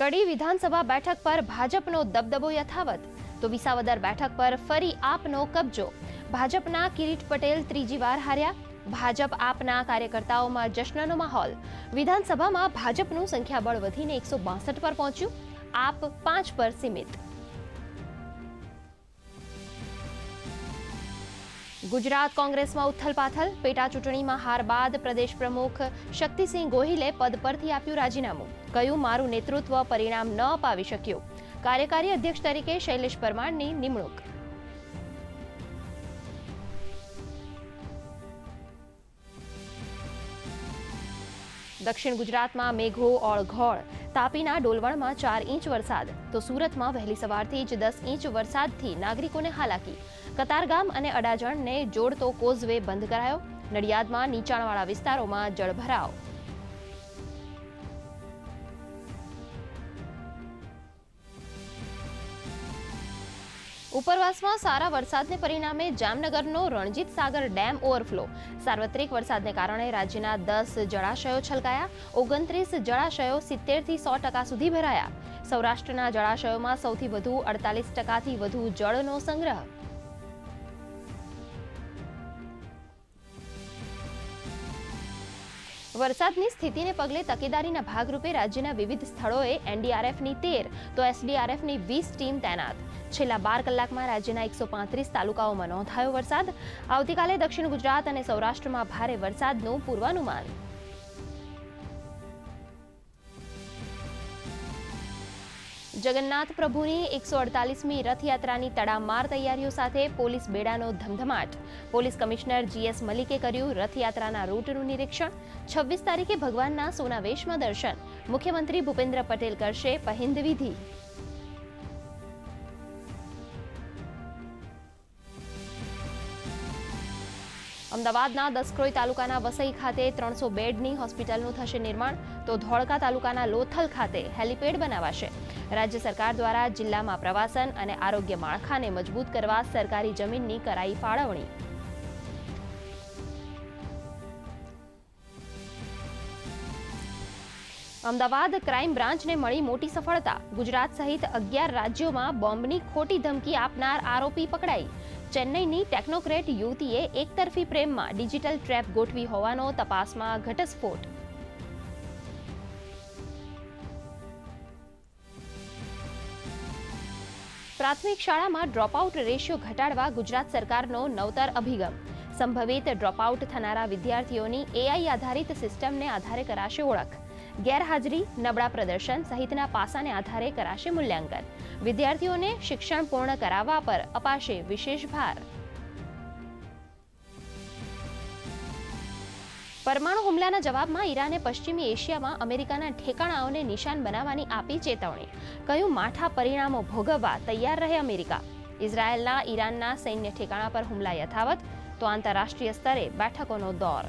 કડી વિધાનસભા બેઠક પર ભાજપનો દબદબો યથાવત, તો વિસાવદર બેઠક પર ફરી આપનો કબજો. ભાજપના કિરીટ પટેલ ત્રીજી વાર હાર્યા. ભાજપ આપના કાર્યકર્તાઓમાં જશ્નનો માહોલ. વિધાનસભામાં ભાજપનું સંખ્યાબળ વધીને 162 પર પહોંચ્યું. આપ 5 પર સીમિત. ગુજરાત કોંગ્રેસમાં ઉથલપાથલ. પેટા ચૂંટણીમાં હાર બાદ પ્રદેશ પ્રમુખ શક્તિસિંહ ગોહિલે પદ પરથી આપ્યું રાજીનામું. કહ્યું, મારું નેતૃત્વ પરિણામ ન અપાવી શક્યું. કાર્યકારી અધ્યક્ષ તરીકે શૈલેષ પરમારની નિમણૂક. દક્ષિણ ગુજરાતમાં મેઘો ઓળઘોળ. તાપીના ડોલવણમાં 4 ઇંચ વરસાદ, તો સુરતમાં વહેલી સવારથી જ 10 ઇંચ વરસાદથી નાગરિકોને હાલાકી. કતારગામ અને અડાજણને જોડતો કોઝવે બંધ કરાયો. નડિયાદમાં નીચાણવાળા વિસ્તારોમાં જળભરાવ. ઉપરવાસમાં સારા વરસાદને પરિણામે જામનગરનો રણજીત સાગર ડેમ ઓવરફ્લો. સાર્વત્રિક વરસાદને કારણે રાજ્યના 10 જળાશયો છલકાયા. 29 જળાશયો 70 થી 100% સુધી ભરાયા. સૌરાષ્ટ્રના જળાશયોમાં સૌથી વધુ 48%થી વધુ જળનો સંગ્રહ. વરસાદની સ્થિતિને પગલે તકેદારીના ભાગરૂપે રાજ્યના વિવિધ સ્થળોએ એનડીઆરએફની 13 તો એસડીઆરએફની 20 ટીમ તૈનાત. છેલ્લા 12 કલાકમાં રાજ્યના 135 તાલુકાઓમાં નોંધાયો વરસાદ. આવતીકાલે દક્ષિણ ગુજરાત અને સૌરાષ્ટ્રમાં ભારે વરસાદનું પૂર્વાનુમાન. જગન્નાથ પ્રભુની 148મી રથયાત્રાની તડામાર તૈયારીઓ સાથે પોલીસ બેડાનો ધમધમાટ. પોલીસ કમિશનર જીએસ મલિકે કર્યું રથયાત્રાના રૂટનું નિરીક્ષણ. 26 તારીખે ભગવાનના સોનાવેશમાં દર્શન. મુખ્યમંત્રી ભૂપેન્દ્ર પટેલ કરશે પહિંદ વિધિ. અમદાવાદના દસક્રોઈ તાલુકાના વસઈ ખાતે 300 બેડની હોસ્પિટલનું થશે નિર્માણ, તો ધોળકા તાલુકાના લોથલ ખાતે હેલીપેડ બનાવાશે. રાજ્ય સરકાર દ્વારા જિલ્લામાં પ્રવાસન અને આરોગ્ય માળખાને મજબૂત કરવા સરકારી જમીનની કરાઈ ફાળવણી. અમદાવાદ ક્રાઇમ બ્રાન્ચને મળી મોટી સફળતા. ગુજરાત સહિત 11 રાજ્યોમાં બોમ્બની ખોટી ધમકી આપનાર આરોપી પકડાઈ. ચેન્નઈની ટેકનોક્રેટ યુવતીએ એકતરફી પ્રેમમાં ડિજિટલ ટ્રેપ ગોઠવી હોવાનો તપાસમાં ઘટસ્ફોટ. પ્રાથમિક શાળામાં ડ્રોપઆઉટ રેશિયો ઘટાડવા ગુજરાત સરકારનો નવતર અભિગમ. સંભવિત ડ્રોપઆઉટ થનારા વિદ્યાર્થીઓની એઆઈ આધારિત સિસ્ટમને આધારે કરાશે ઓળખ. ગેરહાજરી, નબળા પ્રદર્શન સહિતના પાસાને આધારે કરાશે મૂલ્યાંકન. વિદ્યાર્થીઓને શિક્ષણ પૂર્ણ કરાવવા પર અપાશે વિશેષ ભાર. પરમાણુ હુમલાના જવાબમાં ઈરાને પશ્ચિમી એશિયામાં અમેરિકાના ઠેકાણાઓને નિશાન બનાવવાની આપી ચેતવણી. કહ્યું, માઠા પરિણામો ભોગવવા તૈયાર રહે અમેરિકા. ઇઝરાયેલના ઈરાનના સૈન્ય ઠેકાણા પર હુમલા યથાવત, તો આંતરરાષ્ટ્રીય સ્તરે બેઠકોનો દોર.